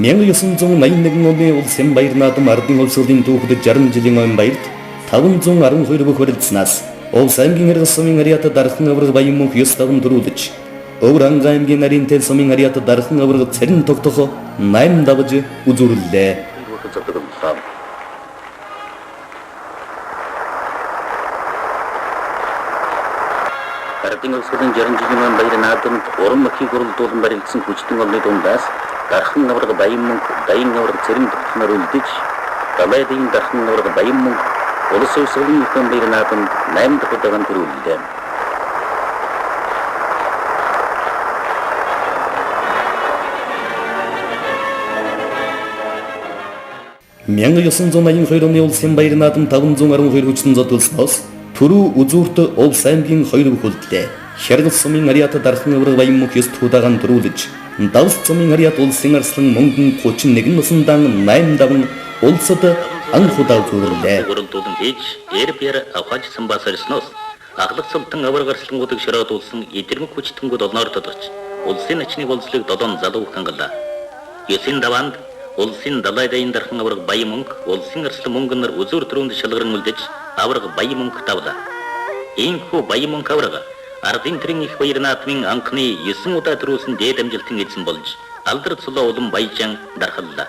1981 оны улсын баяр наадам ардын улсуудын түүхэд 60 жилийн он баярт 512 бүх барилдсанаас Улс аймгийн Арга сумын ариата дархан авраг баян мөнх 9 дөрүүлж Өвөр Анга аймгийн нарийн тэл сумын ариата дархан авраг царин тогтох 8 давж үзүүллээ. Ардын улсуудын 60 жилийн он баяр наадамд уран мөхийг өрөлдүүлэн барилдсан хүчтэн олны дундаас дархан авраг баян мөнх дайын авраг царин тогтохноор үлдэж Далайдын дархан авраг баян мөнх улс улсуудын их баяр наадамд 8 дахь удаан төрүүллээ. Мянга 982 оны улсын баяр наадам 512 хүчтэн зодтолсноос түрүү үзүүрт улс аймгийн 2 бүх үлдлээ. Хяргал сумын ариата дархан авраг баян мөнх 9 дахь удаан төрүүлж Давс сумын ариат улсын арслан мөнгөн 31 насындан 8 давн улсад анх удаа үзүүллээ. Өрөлдүүлэн хийж эрбэр авхажсан басарснос аглагцалтан авраг арслангуудыг ширэдүүлсэн эдэрмэг хүчтэнгүүд олноор тодорч улсын ачны болцлыг 7 залуу хангалаа. 9 даванд улсын далайдын дархан авраг баян мөнх улсын арслан мөнгөнөр үзүүр төрөнд шалгаран үлдэж авраг баян мөнх тавлаа. Ийхүү баян мөнх авраг ардын тэрэн их баяр наадмын анхны 9 удаа төрүүлсэн дээд амжилтын эзэн болж алдар цолоо улам баяжан дархаллаа.